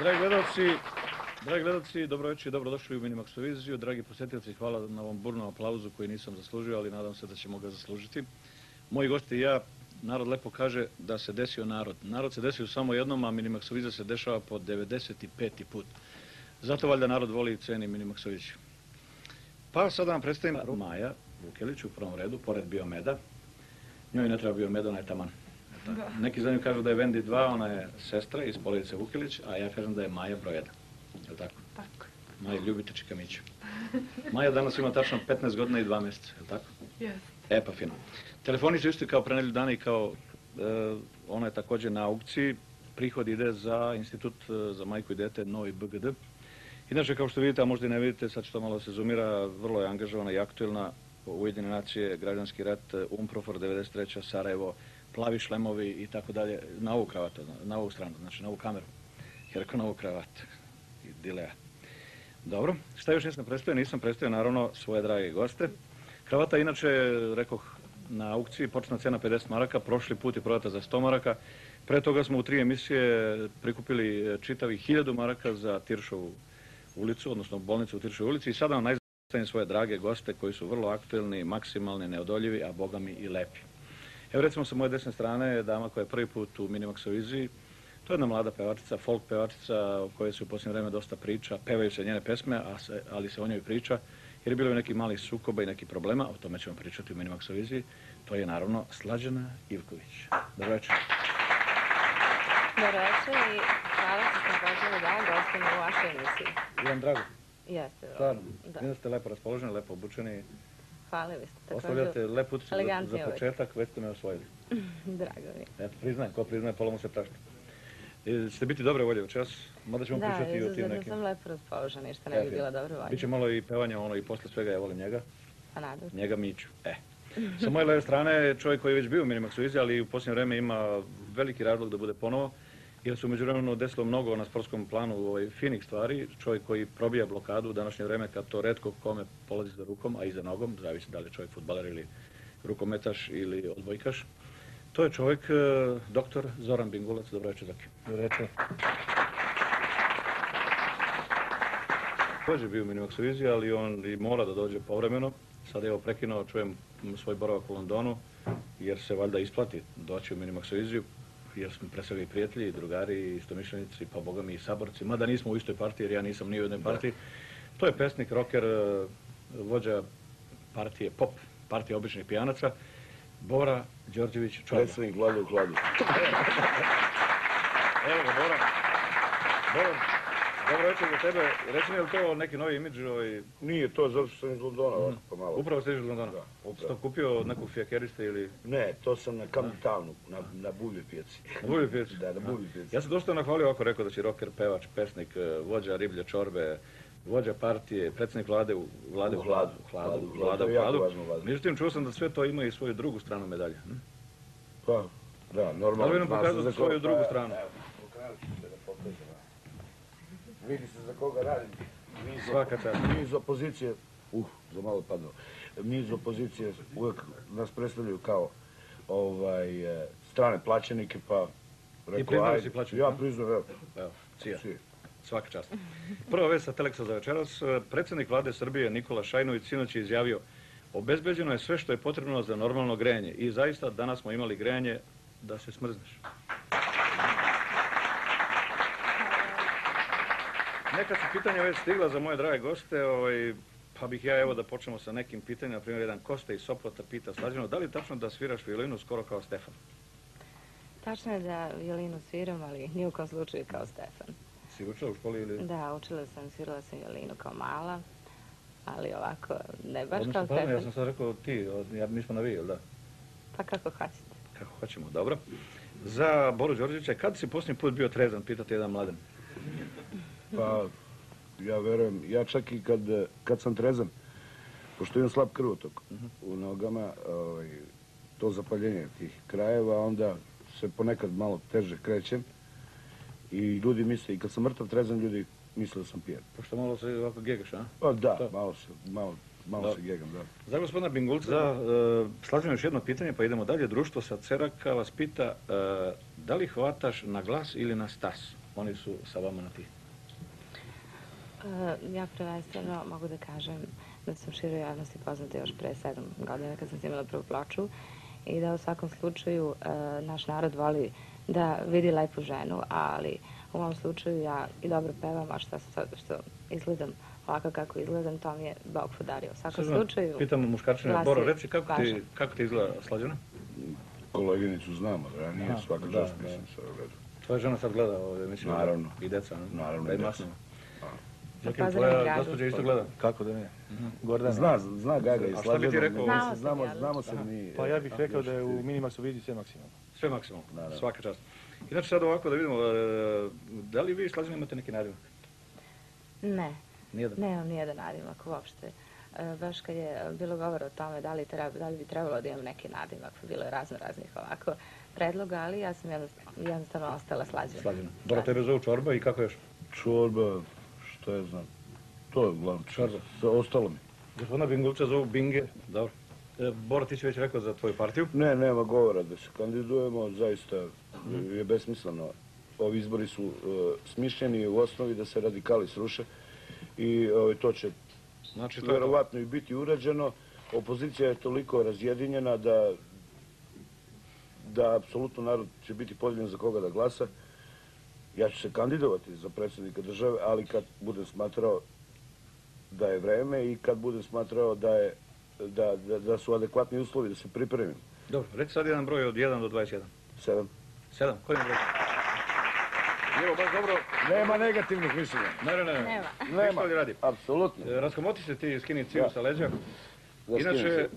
Dragi gledalci, dobro večer i dobrodošli u Minimax televiziju. Dragi posjetioci, hvala na ovom burnom aplauzu koji nisam zaslužio, ali nadam se da ćemo ga zaslužiti. Moji gosti i ja, narod lepo kaže da se desio narod. Narod se desio samo jednom, a Minimax televizija se dešava po 95. put. Zato valjda narod voli i ceni Minimax televiziju. Pa sada vam predstavim Maja Vukelić u prvom redu, pored Biomeda. Njoj ne treba Biomeda, ona je taman. Neki za nju kažu da je Vendi 2, ona je sestra iz porodice Vukelić, a ja kažem da je Maja broj 1. Je li tako? Tako. Maja, ljubite čikamića. Maja danas ima tačno 15 godina i 2 mjeseca, je li tako? Jeste. Pa fino. Telefoni su isti kao pre nedelju dana i kao ona je također na aukciji. Prihod ide za Institut za majku i dete Novi BGD. Inače, kao što vidite, a možda i ne vidite, sad što malo se zoomira, vrlo je angažovana i aktuelna Ujedinjene nacije, građanski rat, UNPROFOR 93. Sarajevo, plavi šlemovi i tako dalje, na ovu kravatu, na ovu stranu, znači na ovu kameru. Jer rekao na ovu kravatu i dileja. Dobro, šta još nisam predstavio? Nisam predstavio naravno svoje drage goste. Kravata inače, rekoh, na aukciji početna cena 50 maraka, prošli put je prodata za 100 maraka. Pre toga smo u 3 emisije prikupili čitavih 1000 maraka za Tiršovu ulicu, odnosno bolnicu u Tiršovoj ulici i sada vam najzadstavim svoje drage goste koji su vrlo aktuelni, maksimalni, neodoljivi, a bogami i lepi. Evo recimo sa moje desne strane je dama koja je prvi put u Minimax televiziji. To je jedna mlada pevačica, folk pevačica o kojoj se u posljednje vrijeme dosta priča. Pevaju se njene pesme, ali se o njoj priča jer je bilo i nekih malih sukoba i nekih problema. O tome ćemo pričati u Minimax televiziji. To je naravno Slađana Ivković. Dobro večer. Dobro večer i hvala što sam pozvali da gostimo u vašoj emisiji. Imam drago. Jeste. Stvarno. Vidim da ste lepo raspoloženi, lepo obučeni. Hvala, vi ste također ostavljate lep utisak za početak, već ste me osvojili. Drago mi. Eto, priznajem, ko priznaje, pola mu se prašta. Ćete biti dobre volje večeras, mada ćemo pričati i o tim nekim... Da, sam lepo raspoložena i što ne bi bila dobre volje. Biće malo i pevanja, ono i posle svega, ja volim njega. Pa nadam se. Njega Miću. Sa moje leve strane je čovjek koji je već bio u Minimax televiziji, ali u posljednje vrijeme ima veliki razlog da bude ponovo, jer se u međuvremenu desilo mnogo na sportskom planu finih stvari. Čovjek koji probija blokadu u današnje vrijeme kad to retko kome polazi za rukom, a i za nogom, zavisi da li je čovjek fudbaler ili rukometaš ili odbojkaš. To je čovjek, doktor Zoran Bingulac. Dobro večer, Zoki. Dobro večer. Također bio u Minimax televiziji, ali on i mora da dođe povremeno. Sad je evo prekinuo, čujem svoj boravak u Londonu, jer se valjda isplati doći u Minimax televiziju, jer smo pre svega i prijatelji, i drugari, i istomišljenici, pa boga mi i saborci, mada nismo u istoj partiji, jer ja nisam ni u jednoj partiji. To je pesnik, rocker, vođa partije, pop partije običnih pijanaca, Bora Đorđević Čorba. Predstavnik Vlade u hladu. Evo ga, Bora. Dobro večer za tebe. Reci mi, je li to neki novi imidž? Nije to, zato što sam iz Londona, ovako pa malo. Upravo ste iz Londona? Da, upravo. Ste to kupio od nekog fijakeriste ili... Ne, to sam na Camden Townu, na Buljoj pijaci. Na Buljoj pijaci? Da, na Buljoj pijaci. Ja sam dosta nahvalio ovako, rekao da si rocker, pevač, pesnik, vođa riblje čorbe, vođa partije, predsjednik vlade u hladu. Međutim, čuo sam da sve to ima i svoju drugu stranu medalje. Pa, da, normalno. Da li vi nam pokazati svoju drugu stranu? Pokazat ću se da pokažem. Vidi se za koga radim. Svaka čast. Mi iz opozicije, za malo padno, mi iz opozicije uvijek nas predstavljaju kao strane plaćenike, pa I priznali si plaćenik? Ja priznam, evo. Evo, cija. Svaka čast. Prva vest sa Teleksa za večeras. Predsjednik vlade Srbije Nikola Šajnović sinoć je izjavio: obezbeđeno je sve što je potrebno za normalno grejanje. I zaista danas smo imali grejanje da se smrzneš. Neka su pitanja već stigla za moje drage goste, pa bih ja evo da počnemo sa nekim pitanjima. Na primjer, jedan Kosta iz Soplota pita Slađano, da li je tačno da sviraš violinu skoro kao Stefan? Tačno je da violinu sviram, ali ni u kom slučaju kao Stefan. Si učila u školi ili... Da, svirala sam violinu kao mala, ali ovako, ne baš kao Stefan. Ja sam sad rekao ti, mi smo na vi, jel da? Pa kako hoćete. Kako hoćemo, dobro. Za Boru Đorđevića, kad si posljednji put bio trezan, pitati jedan mladen? Pa, ja verujem, ja čak i kad sam trezan, pošto imam slab krvotok u nogama, to zapaljenje tih krajeva, onda se ponekad malo teže krećem i ljudi misle, i kad sam mrtav trezan, ljudi misle da sam pijan. Pošto malo se ovako gegaš, a? Pa da, malo se gegam, da. Za gospodina Bingulca, slažem još jedno pitanje, pa idemo dalje. Društvo sa Ceraka vas pita, da li hvataš na glas ili na stas? Oni su sa vama na ti. Ja prvenstveno mogu da kažem da sam široj javnosti poznata još pre 7 godina kad sam snimala prvu ploču i da u svakom slučaju naš narod voli da vidi lepu ženu, ali u ovom slučaju ja i dobro pevam, a što izgledam ovako kako izgledam, to mi je Bog podario. U svakom slučaju... Pitamo muškarčine, Boro, reci kako ti izgleda Slađana? Koleginicu znamo, ranije svaka čast, mislim, sve u redu. Tvoja žena sad gleda ovdje, mislim, Naravno. I deca, Naravno, i deca. Čekaj, tvoja gospođa isto gleda? Kako da ne? Gordana. Zna Gaga i A šta bi ti rekao? Znamo se mi... Pa ja bih rekao da je u Minimaxu vidi sve maksimalno. Sve maksimalno, svaka čast. Inače sad ovako da vidimo, da li vi Slađana imate neki nadimak? Ne. Nijedan? Nemam nijedan nadimak uopšte. Baš kad je bilo govora o tome da li bi trebalo da imam neki nadimak, bilo je raznih ovako predloga, ali ja sam jednostavno ostala Slađana. Slađana. Boro, tebe zovu Čorba i kako još? Čorba, šta ja znam. To je uglavnom. Čorba. Ostalo mi. Gospodina Bingovca zovu Binge. Dobro. Boro, ti si već rekao za tvoju partiju? Ne, nema govora da se kandidujemo, zaista je besmisleno. Ovi izbori su smišljeni u osnovi da se radikali sruše i to će verovatno i biti urađeno. Opozicija je toliko razjedinjena da apsolutno narod će biti podijeljen za koga da glasa. Ja ću se kandidovati za predsjednika države, ali kad budem smatrao da je vreme i kad budem smatrao da su adekvatni uslovi da se pripremim. Dobro, reći sad jedan broj od 1 do 21. 7. 7, koji je broj? Evo, baš dobro. Nema negativnih mišljenja. Ne. Nema, apsolutno. Raskomoti se ti skini ciju sa leđa. Inače,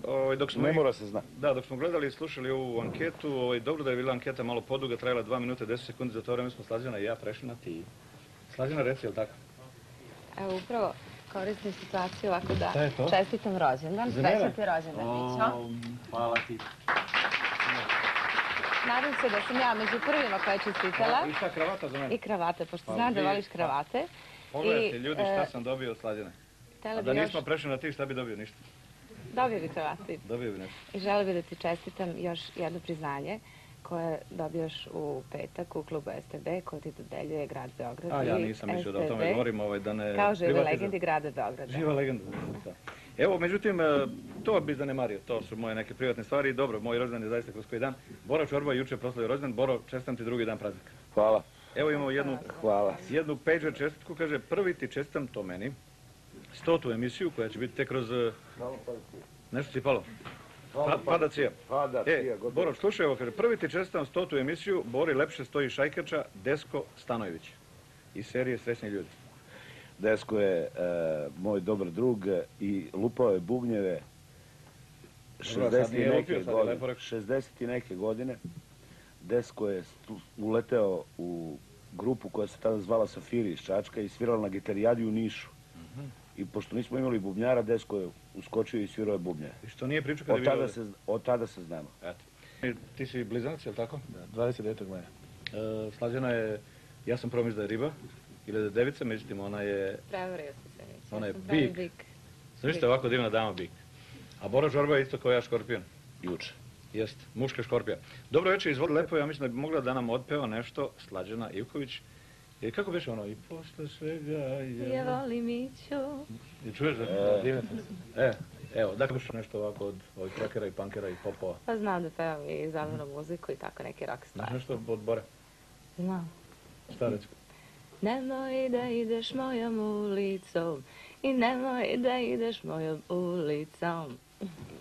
ne mora se zna. Da, dok smo gledali i slušali ovu anketu, dobro da je bila anketa malo poduga, trajala 2 minuta 10 sekundi, za to vreme smo Slađana i ja prešli na ti. Slađana, reci, je li tako? Evo, upravo koristim situaciju ovako da čestitam rođendan. Srećan ti rođendan, Mićo. Hvala ti. Nadam se da sam ja među prvima koja je čestitala. I šta, kravata za mene? I kravate, pošto znam da voliš kravate. Pogledajte ljudi šta sam dobio od Slađane. A da nismo prešli na ti, šta bi dobio? Ništa. Dobio bi kravate. Dobio bi nešto. I želeo bi da ti čestitam još jedno priznanje koje dobijaš u petak u klubu STB, koje ti dodeljuje grad Beograd. A ja nisam mislio da o tome govorim, da ne... Kao žive legendi grada Beograda. Živa legenda. Evo, međutim, to bi zanemario, to su moje neke privatne stvari. Dobro, moj rođendan je zaista kroz koji dan. Boro Čorba juče proslavio rođendan. Boro, čestitam ti drugi dan praznika. Hvala. Evo imamo jednu pager čestitku, kaže, prvi ti čestitam to meni, 100. emisiju koja će biti tek kroz... Nešto ti palo? Pada cija. Boro, slušaj ovo, kaže, prvi ti čestitam 100. emisiju, Bori lepše stoji šajkača, Desko Stanojević. Iz serije Srećni ljudi. Desko je moj dobar drug i lupao je bubnjeve 60 i neke godine. Desko je uleteo u grupu koja se tada zvala Safiri iz Čačka i svirala na gitarijadi u Nišu. I pošto nismo imali bubnjara, Desko je uskočio i svirao je bubnjare. I što nije pričao kada je bilo ovdje? Od tada se znamo. Ti si blizanac, je li tako? Da, 29. maja. Slađana je, ja sam prvo mislio da je riba, ili da je devica, međutim ona je... Prevario se se. Ona je bik. Znaš je ovako divna dama bik. A Boro Čorba je isto kao ja škorpion. Juče. Jest, muška škorpija. Dobro večer, izvoli lepo, ja mislim da bi mogla da nam otpeva nešto Slađana Ivković. I kako biše ono? I posle svega je voli Miću. I čuješ da? Evo, da biše nešto ovako od ovih rockera i punkera i popova? Pa znam da pevam i zabavnu muziku i tako neki rock stvari. Znaš nešto od Bore? Znam. Šta reći? Nemoj da ideš mojom ulicom i nemoj da ideš mojom ulicom.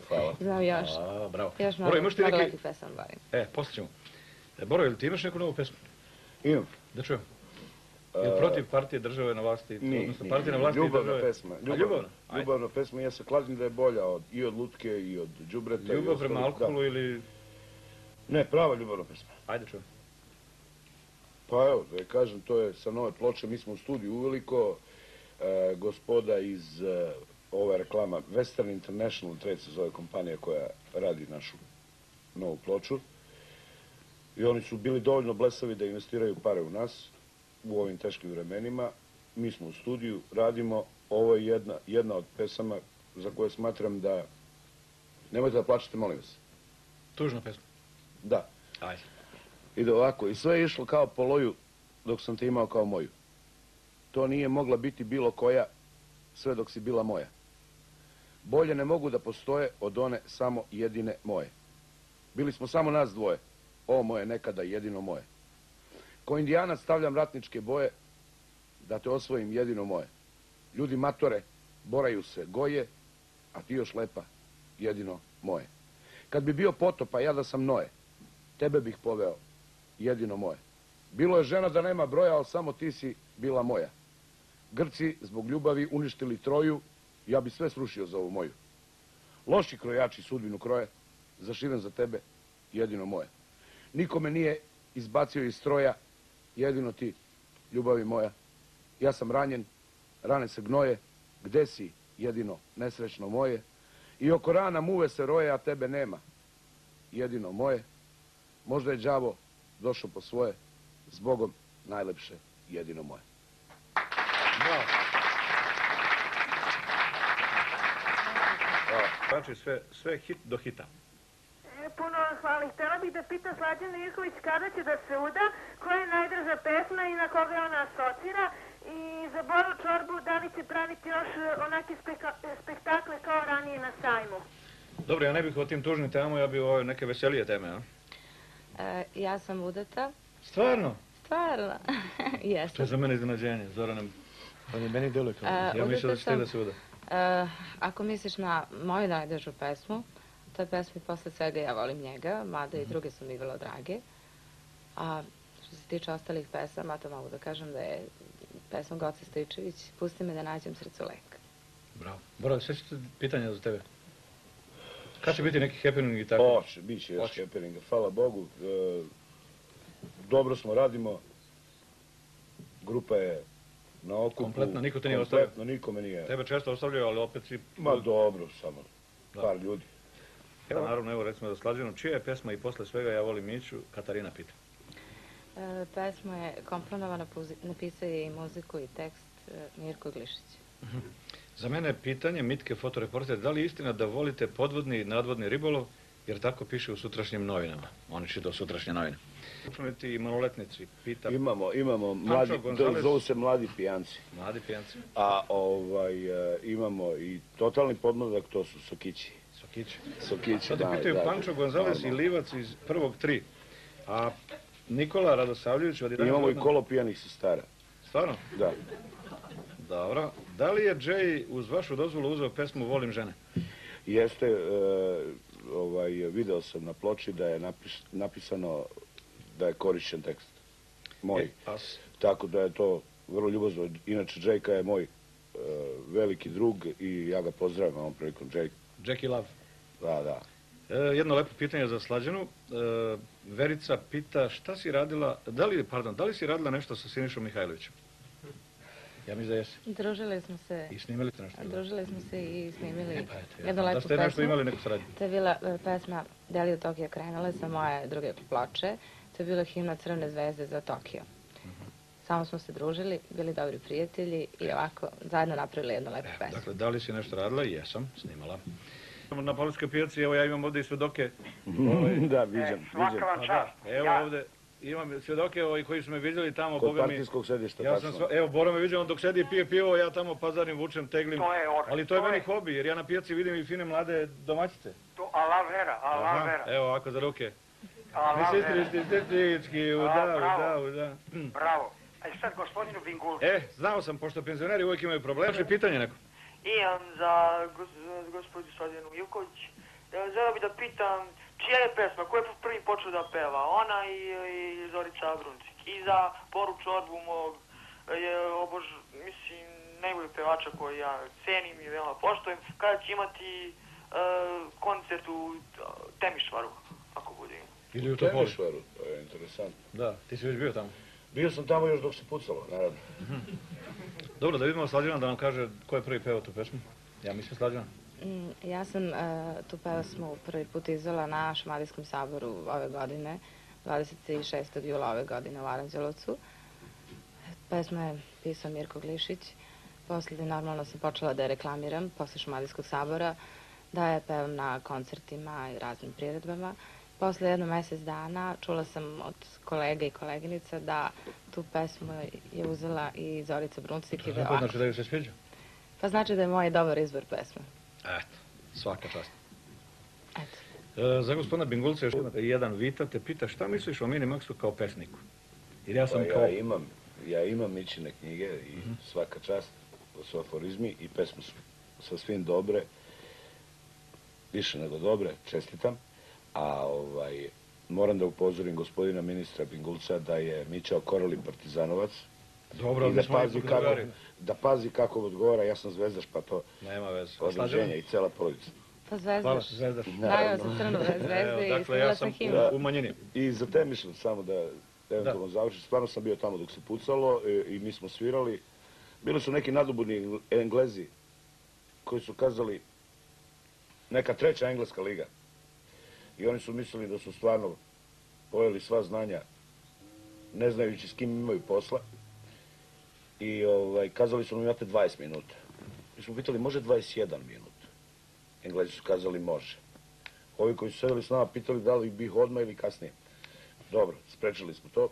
Hvala. Znam još. Bravo. Još mnogo lepih pesama Borim. Posle ćemo. Boro, ili ti imaš neku novu pesmu? Imam. Da čujem. Ili protiv partije države na vlasti? Nije. Ljubavna pesma. Ljubavna pesma. Ja se kladim da je bolja i od lutke i od đubreta. Ljubav prema alkoholu ili... Ne, prava ljubavna pesma. Ajde čujem. Pa evo, da kažem, to je sa nove ploče. Mi smo u studiju uveliko. Gospoda iz ova reklama Western International Trade se zove kompanija koja radi našu novu ploču. I oni su bili dovoljno blesavi da investiraju pare u nas u ovim teškim vremenima. Mi smo u studiju, radimo. Ovo je jedna od pesama za koje smatram da... Nemojte da plačete, molim vas. Tužna pesma? Da. Ajde. Ide ovako. I sve je išlo kao po loju dok sam te imao kao moju. to nije mogla biti bilo koja sve dok si bila moja. Bolje ne mogu da postoje od one samo jedine moje. Bili smo samo nas dvoje, ovo moje nekada jedino moje. Ko indijanac stavljam ratničke boje, da te osvojim jedino moje. Ljudi matore, boraju se, goje, a ti još lepa, jedino moje. Kad bi bio potop, a ja da sam Noe, tebe bih poveo, jedino moje. Bilo je žena da nema broja, ali samo ti si bila moja. Grci zbog ljubavi uništili Troju, ja bi sve srušio za ovu moju. Loši krojači sudbinu kroje, zašiven za tebe, jedino moje. Niko me nije izbacio iz stroja, jedino ti, ljubavi moja. Ja sam ranjen, rane se gnoje, gde si, jedino nesrećno moje. I oko rana muve se roje, a tebe nema, jedino moje. Možda je đavo došao po svoje, zbogom najlepše, jedino moje. Bravo. Znači sve hit do hita. Puno vam hvala. Htjela bih da pitam Slađanu Ivković kada će da se uda, koja je najdrža pesma i na koga ona asocira. I za Boru Čorbu, da li će praviti još onake spektakle kao ranije na sajmu? Dobro, ja ne bih o tim tužnim temama, ja bih o neke veselije teme, a? Ja sam udata. Stvarno? Stvarno. Jesam. To je za mene iznenađenje, Zoranem. On je meni deluje kao. Ja mislim da će ti da se uda. Ako misliš na moju najdražu pesmu, to je pesma Posle svega ja volim njega, mada i druge su mi vrlo drage. A što se tiče ostalih pesama, to mogu da kažem da je pesma Goce Stojičević, Pusti me da nađem srcu lek. Bravo. Bora, sve ćete pitanja za tebe. Kad će biti neki happening i tako? Oće, bit će još happeninga, hvala Bogu. Dobro smo, radimo. Grupa je na okupu. Kompletno, niko te nije ostavio? Kompletno, niko me nije. Tebe često ostavljaju, ali opet si... Ma dobro, samo par ljudi. Evo, naravno, evo recimo za Slađanu, čija je pesma i posle svega ja volim Miću, Katarina pita. Pesma je komponovana, napisao je i muziku i tekst Mirko Glišić. Za mene je pitanje, Mitke, fotoreporter, da li je istina da volite podvodni i nadvodni ribolov, jer tako piše u sutrašnjim novinama. Oni čitao sutrašnje novine. Učiniti i maloletnici, pita... Imamo mladi, zovu se mladi pijanci. Mladi pijanci. A imamo i totalni podmladak, to su sokići. Sokići, da. Sada pitaju Pančo Gonzales i Livac iz prvog 3. A Nikola Radosavljević... Imamo i kolo pijanih sestara. Stvarno? Da. Dobro. Da li je Jay uz vašu dozvolu uzeo pesmu Volim žene? Jeste, video sam na ploči da je napisano da je korišćen tekst. Moj. Tako da je to vrlo ljubazno. Inače, Jayka je moj veliki drug i ja ga pozdravim ovom prilikom, Jay. Jackie Love. Da. Jedno lepo pitanje za Slađanu. Verica pita šta si radila, da li si radila nešto sa Sinišom Mihajlovićem? Ja mislim da jesi. Družili smo se. I snimili ste nešto? Družili smo se i snimili jednu lepu pesmu. Da ste nešto imali neku saradnju? To je bila pesma Deli u Tokio krenule sa moje druge ploče. To je bila himna Crvene zvezde za Tokio. Samo smo se družili, bili dobri prijatelji i ovako zajedno napravili jednu lepu pesmu. Dakle, da li si nešto radila? Jesam, snimala. Na Pavlovskoj pijaci, evo ja imam ovdje i svedoke. Da, viđam. Svaka vam čast. Evo ovdje imam svedoke koji su me vidjeli tamo. Kod partijskog sedišta, tačno. Evo, Boro me vidio, on dok sedi i pije pivo, ja tamo pazarim, vučem, teglim. Ali to je meni hobi, jer ja na pijaci vidim i fine mlade domaćice. Ala vera. Evo ovako za ruke. Bravo. Bravo. A i sad gospodinu Vingulcu. Znao sam, pošto penzioneri uvijek imaju problem. Znači, pitanje neko. Imam za gospođu Slađanu Ivković. Želeo bih da pitam čija je pesma, ko je prvi počeo da peva? Ona i Zorica Abruncik. I za Boru Čorbu mog, mislim, najbolji pevača koji ja cenim i veoma poštojem. Kada će imati koncert u Temišvaru, ako bude ima. Ili u Topoli. Temišvaru, to je interesantno. Da, ti si već bio tamo. Bio sam tamo još dok se pucalo, naravno. Dobro, da vidimo Slađana da nam kaže ko je prvi pevao tu pesmu. Ja mislim Slađana. Ja sam tu pesmu prvi put izvela na Šumadijskom saboru ove godine, 26. jula ove godine u Aranđelovcu. Pesma je pisao Mirko Glišić. Poslije normalno sam počela da je reklamiram posle Šumadijskog sabora, da je pevam na koncertima i raznim priredbama. Posle jedno mesec dana čula sam od kolega i koleginica da tu pesmu je uzela i Zorica Bruncik. To znači da joj se sviđa? Pa znači da je moj dobar izbor pesme. Eto, svaka čast. Eto. Za gospodina Bingulca još jedan Vita te pita šta misliš o Minimaxu kao pesniku? Jer ja sam Ja imam Mićine knjige i svaka čast, su aforizmi i pesme su sa svim dobre, više nego dobre, čestitam. A moram da upozorim gospodina ministra Bingulca da je Mića okoreli partizanovac. Dobro, i da pazi kako odgovara, ja sam zvezdaš, pa to nema veze. Odloženje i cela porodica. Pa zvezdaš. Zvezdaš. Najao za crnu zvezdu i snila sam himnu. U manjini. I za te mislim samo da eventualno završim. Stvarno sam bio tamo dok se pucalo i mi smo svirali. Bili su neki nadobudni Englezi koji su kazali neka treća engleska liga. I oni su mislili da su stvarno pojeli sva znanja, ne znajući s kim imaju posla. I kazali su nam imate 20 minuta. Mi smo pitali može 21 minut. Englezi su kazali može. Ovi koji su sedeli s nama pitali da li bi ih odmah ili kasnije. Dobro, sprečili smo to.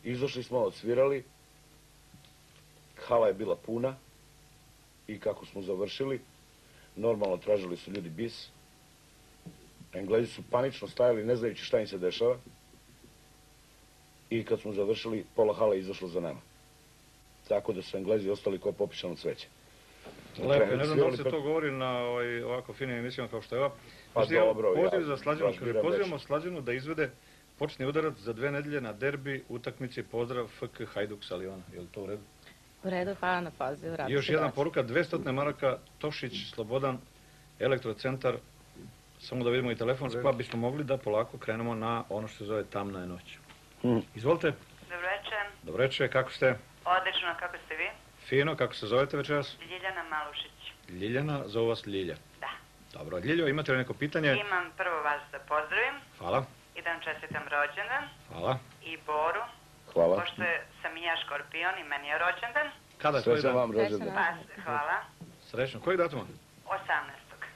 Izašli smo, odsvirali. Hala je bila puna. I kako smo završili, normalno tražili su ljudi bis. Englezi su panično stajali, ne znajući šta im se dešava. I kad smo završili, pola hala izašlo za nama. Tako da su Englezi ostali kao popišano cveće. Lepo, ne znam da li se to govori na ovako finim emisijama kao što je ova. Pa dobro, poziv za Slađanu, pozivamo Slađanu da izvede početni udarac za 2 nedelje na derbi utakmici pozdrav FK Hajduk sa Liona. Je li to u redu? U redu, hvala na poziv. I još jedna poruka, 200 maraka, Tošić, Slobodan, Elektrocentar, samo da vidimo i telefon, pa bismo mogli da polako krenemo na ono što se zove Tamna je noć. Izvolite. Dobroveče. Dobroveče, kako ste? Odlično, kako ste vi? Fino, kako se zovete večeras? Ljiljana Malušić. Ljiljana, zove vas Ljilja. Da. Dobro, Ljiljo, imate li neko pitanje? Imam prvo vas da pozdravim. Hvala. I da vam čestitam rođendan. Hvala. I Boru. Hvala. Pošto sam i ja škorpion i meni je rođendan. Kada je tvoj Srećan dan? vam rođendan. Pa, hvala. Srećno. Kojeg datuma? 18.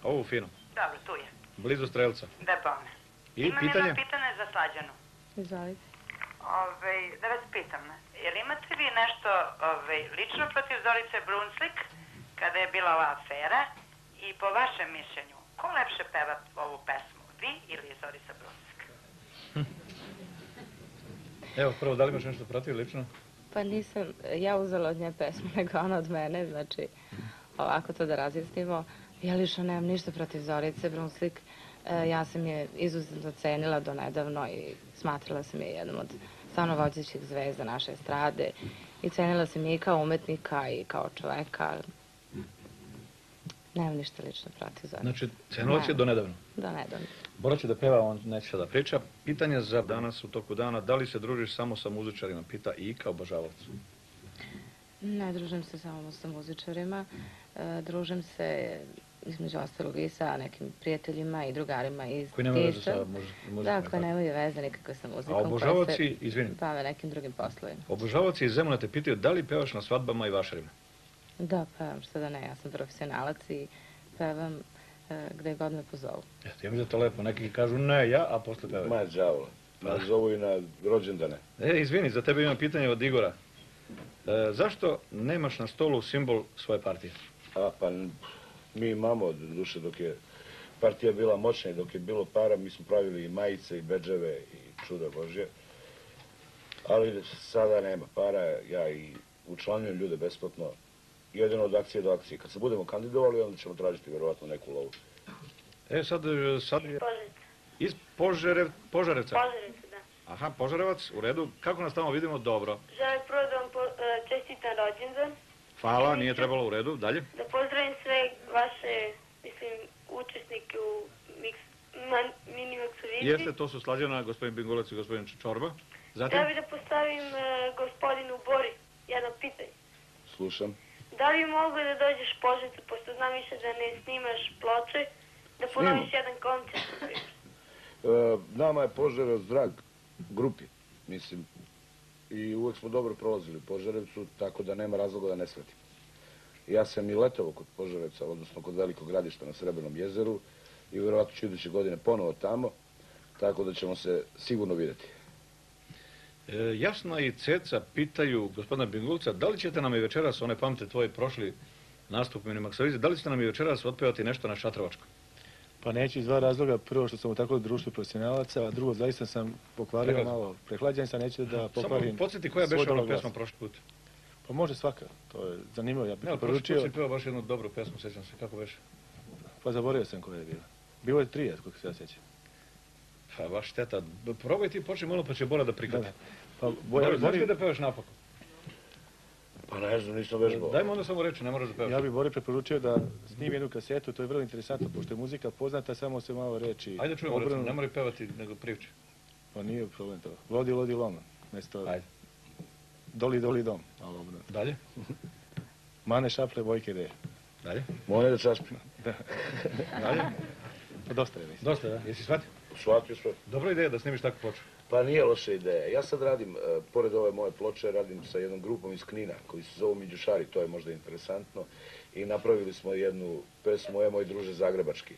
Ovo, fino. Dobro, tu je. Blizu Strelca. Da bome. I Imam pitanje? jedno pitanje za Slađanu. Izvolite. Da vas pitam, jel imate vi nešto lično protiv Zorice Brunslik, kada je bila ova afera, i po vašem mišljenju, ko lepše peva ovu pesmu, vi ili Zorica Brunslik? Evo, prvo, da li imaš nešto protiv lično? Pa nisam ja uzela od nje pesmu, nego ona od mene, znači ovako to da razjasnimo. Ja lično nemam ništa protiv Zorice Brunslik. Ja sam je izuzetno cenila do nedavno i smatrala sam je jednom od stvarno vodećih zvezda naše estrade i cenila sam je i kao umetnika i kao čoveka. Nemam ništa lično protiv Zorice. Znači, cenila si je do nedavno? Do nedavno. Bora će da peva, on neće da priča. Pitanje za danas u toku dana, da li se družiš samo sa muzičarima? Pita i kao obožavac. Ne družim se samo sa muzičarima. Družim se između ostalog i sa nekim prijateljima i drugarima iz koji nemaju veze sa muzikom. Da, koji nemaju veze nikako sa muzikom. A obožavaci, izvinim, bave nekim drugim poslovima. Obožavaci iz Zemuna te pitaju da li pevaš na svadbama i vašarima? Da, pevam, što da ne, ja sam profesionalac i pevam gde god me pozovu. Ja mislim da to lepo, neki kažu ne ja, a posle pevaju. Ma đavola, me zovu i na rođendane. Izvini, za tebe imam pitanje od Igora. Zašto nemaš na stolu simbol svoje partije? Pa mi imamo, duše, dok je partija bila moćna i dok je bilo para, mi smo pravili i majice, i bedževe, i čuda Božje. Ali sada nema para, ja i učlanjujem ljude besplatno, jedino od akcije do akcije. Kad se budemo kandidovali, onda ćemo tražiti vjerovatno neku lovu. Sad je... Iz Požarevca. Požarevca, Da. Aha, Požarevac, u redu. Kako nas tamo vidimo? Dobro. Želim prvo da vam čestitam rođendan. Hvala, nije trebalo, u redu. Dalje? Da pozdravim sve vaše, učesnike u Minimaxu Vidi. Jeste, to su Slađana, gospodin Bingulac i gospodin Čorba. Zatim? Ja bih da postavim gospodinu Bori jedno pitanje. Slušam. Da li mogu da dođeš Požarevcu, pošto znam više da ne snimaš ploče, da ponoviš jedan koncert? Nama je Požarevac drag grupi, mislim. I uvek smo dobro prolazili u Požarevcu, tako da nema razloga da ne shvatim. Ja sam i letovao kod Požarevca, odnosno kod Velikog gradišta na Srebrnom jezeru i vjerovatno ću iduće godine ponovo tamo. tako da ćemo se sigurno vidjeti. Jasna i Ceca pitaju gospodina Bingulca, da li ćete nam i večeras, one pamte tvoji prošli nastup Minimaxovize, da li ćete nam i večeras otpevati nešto na šatrovačkom? Pa neću iz dva razloga. Prvo što sam u takvom društvu profesionalaca, a drugo zaista sam pokvario malo. Prehlađen sam, neću da pokvarim. Samo podsjeti koja beše ona pesma prošli put? Pa može svaka, to je zanimljivo. Ja bih Prošli poručio. put si peo baš jednu dobru pesmu, sjećam se, kako beše? Pa zaboravio sam koja je bila. Bilo je 3, kako se ja sjećam. Pa baš šteta. Probaj ti počni malo pa će Bora da prihvati. Pa Znaš li da pevaš napako? Pa ne znam, nisam vežbao. Dajmo onda samo reći, ne moraš da pevaš. Ja bih Bori preporučio da snimi jednu kasetu, to je vrlo interesantno, pošto je muzika poznata, samo se malo reči. Ajde čujemo, recimo, ne moraj pevati, nego priči. Pa nije problem to. Lodi, lodi, lom. Mesto... Ajde. Doli, doli, dom. Malo obrnuto. Dalje? Mane, šaple, bojke, de. Dalje? Mone da časpim. Dalje? Pa dosta je, mislim. Dosta, da? Jesi shvatio? Shvatio sve. Dobra ideja da snimiš takvu ploču. Pa nije loša ideja. Ja sad radim, pored ove moje ploče, radim sa jednom grupom iz Knina, koji se zovu Miđušari, to je možda interesantno. I napravili smo jednu pesmu E moj druže Zagrebački,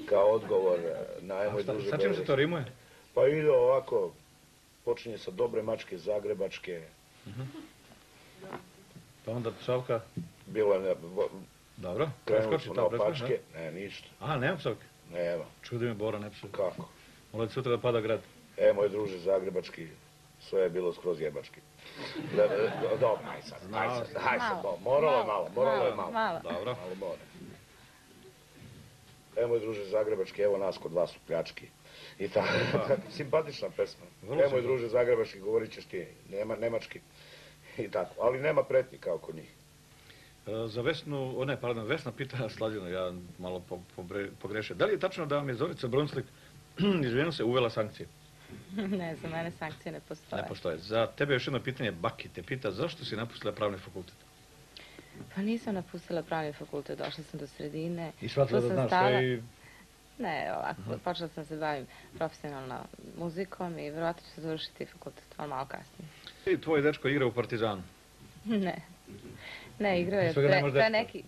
kao odgovor na E moj druže Sa čim se to rimuje? Pa ide ovako, počinje sa dobre mačke Zagrebačke. Pa onda psovka? Bilo je, Dobro. krenuli smo na opačke, ne, ništa. Aha, nema psovke? Nema. Čudi me Bora, ne psovke. Kako? Mola sutra da pada grad. E moj druže Zagrebački, sve je bilo skroz jebački. Dobro, aj sad, moralo je malo. Dobro. Malo more. E moj druže Zagrebački, evo nas kod vas u pljački. I tako, simpatična pesma. E moj druže Zagrebački, govorit ćeš ti nemački. I tako, ali nema pretnji kao kod njih. Za Vesnu, Vesna pita Slađana, ja malo pogrešio. Da li je tačno da vam je Zorica Brunslik, izvijem se, uvela sankcije? Ne, za mene sankcije ne postoje. Ne postoje. Za tebe još jedno pitanje, Baki te pita, zašto si napustila pravni fakultet? Pa nisam napustila pravni fakultet, došla sam do sredine. I shvatila da znaš sve i... Ne, ovako, počela sam se bavim profesionalno muzikom i vjerojatno ću završiti fakultet, ali malo kasnije. I tvoj dečko igra u Partizanu? Ne, igrao je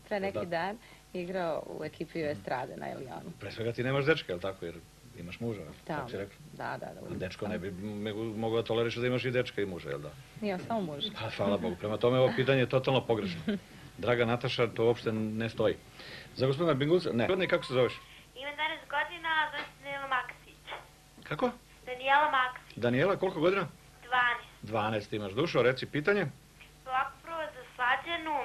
pre neki dan, igrao u ekipi Estrade na Elijanu. Pre svega ti nemaš dečka, je li tako, jer imaš muža, tako si rekla? Da. Dečko ne bi mogao tolerišati da imaš i dečka i muža, jel da? Nije, samo muž. Pa, hvala Bogu. Prema tome ovo pitanje je totalno pogrešno. Draga Nataša, to uopšte ne stoji. Za gospodina Bingulca, ne. Godina, kako se zoveš? Imam 12 godina, zove se Danijela Maksić. Kako? Danijela Maksić. Danijela, koliko godina? 12. 12 imaš. Dušo, reci pitanje. Ovako prvo za Slađanu,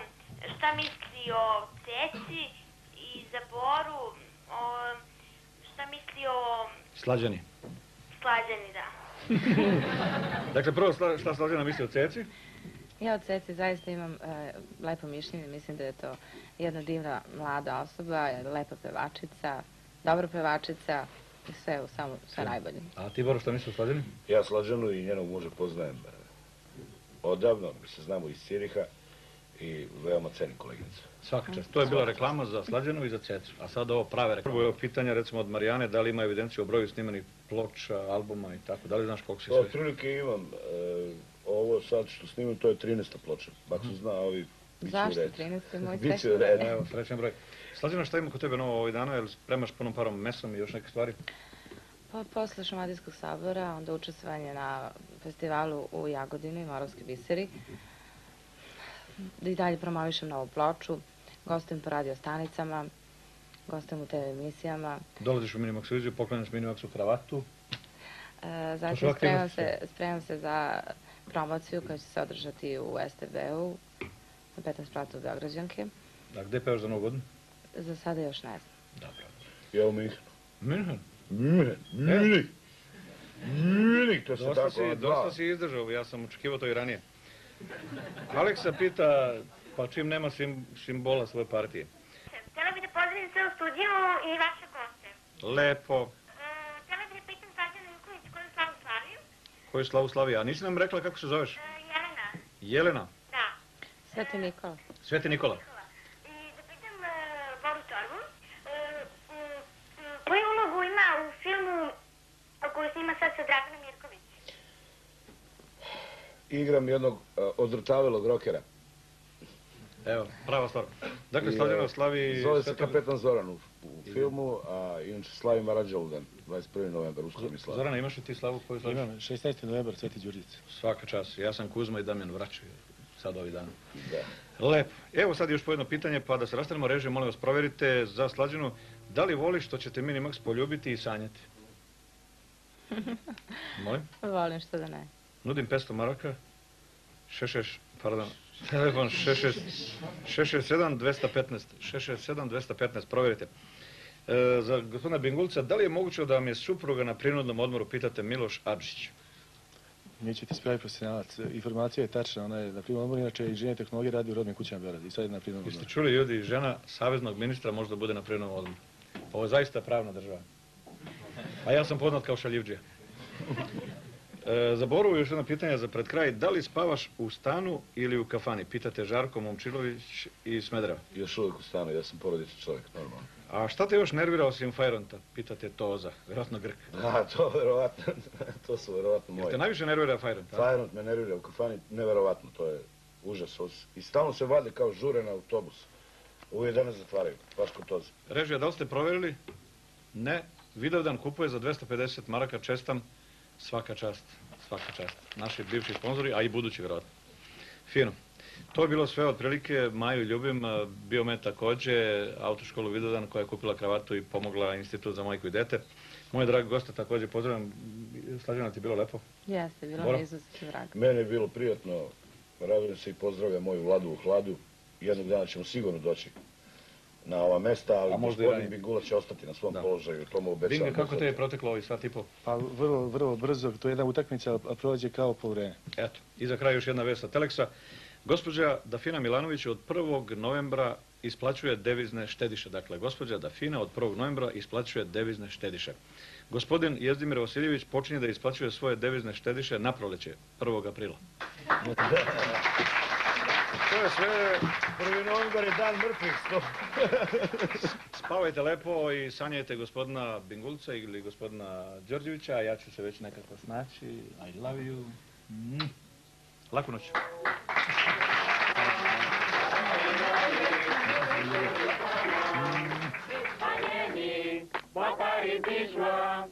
šta misli o Ceci i za Boru, šta misli o... Slađani. Slađani, da. Dakle, prvo šta Slađana misli o Ceci? Ja od Ceci zaista imam lepo mišljenje, mislim da je to jedna divna mlada osoba, lepa pevačica, dobra pevačica i sve najbolje. A ti, Boro, šta misli o Slađani? Ja Slađanu i njenog muža poznajem odavno, mi se znamo iz Ciriha i veoma cenim koleginicu. Svaka čast. To je bila reklama za Slađanu i za Cecu. A sad ovo prave reklame. Prvo je pitanje, recimo, od Marijane, da li ima evidenciju o broju snimanih ploča, albuma i tako, da li znaš koliko si sve? Otprilike imam. Ovo sad što snimam, to je 13. ploča. Baksu zna, ovi biće u redu. Zašto 13. moj Biće u redu. Evo, srećan broj. Slađana, šta ima kod tebe novo ovih dana? Jel spremaš punom parom mesom i još neke stvari? Pa posle Šumadijskog sabora, onda učestvovanje na festivalu u Jagodini, Moravski biseri. I dalje promovišem novu ploču, gostujem po radio stanicama, gostujem u TV emisijama. Dolaziš u Minimaxoviziju, poklanjaš Minimaxu kravatu. Zatim spremam se za promociju koja će se održati u STB-u na 15 spratu Beograđanke. A gde pevaš za Novu godinu? Za sada još ne znam. Dobro. Ja u Minhenu. Minhen? Minik, to se tako dva. Dosta si izdržao, ja sam očekivao to i ranije. Aleksa pita, pa čim nema simbola svoje partije? Htjela bih da pozdravim sve u studiju i vaše goste. Lepo. Htjela bih da pitam Slađanu Ivković koju slavu slavi. Koju slavu slavi? A nisi nam rekla kako se zoveš? Jelena. Jelena? Da. Sveti Nikola. Sveti Nikola. I da pitam Boru Čorbu, koju ulogu ima u filmu koju snima sad sa Draganom Mirković? Igram jednog odrtavelog rokera. Evo, prava stvar. Dakle, Slađana slavi... Zove se Kapetan Zoran u u filmu, a inače slavim Arađeldan, 21. novembar, uskoro mi slavim. Zorana, imaš li ti slavu koju slaviš? Imam 16. novembar, Sveti Đurđica. Svaka čast. Ja sam Kuzma i Damjan vraćaju sad ovih dana. Da. Lepo. Evo sad još po jedno pitanje, pa da se rastanemo režije, molim vas, provjerite za Slađanu. Da li voliš što ćete Minimax poljubiti i sanjati? Molim? Volim, što da ne. Nudim 500 maraka. Telefon 667-215. 667-215, provjerite. Za gospodina Bingulca, da li je moguće da vam je supruga na prinudnom odmoru, pitate Miloš Adžić? Neće ti spravi profesionalac. Informacija je tačna, ona je na prinudnom odmoru, inače inženjer tehnologije radi u rodnim kućama Beograd i sad je na prinudnom odmoru. Jeste čuli, ljudi, žena saveznog ministra može da bude na prinudnom odmoru. Ovo je zaista pravna država. A ja sam poznat kao šaljivđija. Za Boru još jedno pitanje za pred kraj. Da li spavaš u stanu ili u kafani? Pitate Žarko Momčilović iz Smedereva. Još uvijek u stanu, ja sam porodičan čovjek, normalno. A šta te još nervira osim Fajronta? Pitate Toza, vjerojatno Grk. Da, to su verovatno moji. Te najviše nervira Fajront? Fajront me nervira u kafani, neverovatno, to je užas. I stalno se vade kao žure na autobus. U 11 zatvaraju, baš kod Toza. Režija, da li ste provjerili? Ne. Vidovdan kupuje za 250 maraka, čestam. Svaka čast, svaka čast. Naši bivši sponzori, a i budući vjerojatno. Fino. To je bilo sve otprilike. Maju ljubim, bio me također autoškolu Vidovdan koja je kupila kravatu i pomogla Institut za majku i dete. Moje dragi goste također pozdravljam. Slađana, ti je bilo lepo? Jeste, bilo mi izuzetno drago. Mene je bilo prijatno. Radujem se i pozdravljam moju Vladu u hladu. Jednog dana ćemo sigurno doći na ova mesta, ali gospodin Bingula će ostati na svom položaju, to mu obećavam. Binge, kako te je proteklo ovih sat i pol? Pa vrlo brzo, to je jedna utakmica, a prođe kao po vreme. Eto, i za kraj još jedna vest sa Teleksa. Gospođa Dafina Milanović od 1. novembra isplaćuje devizne štediše. Dakle, gospođa Dafina od 1. novembra isplaćuje devizne štediše. Gospodin Jezdimir Vasiljević počinje da isplaćuje svoje devizne štediše na proleće, 1. aprila. To je sve. 1. novembar je dan mrtvih. Spavajte lepo i sanjajte gospodina Bingulca ili gospodina Đorđevića, a ja ću se već nekako snaći. I love you. Laku noć. Spaljeni, bakari pišva,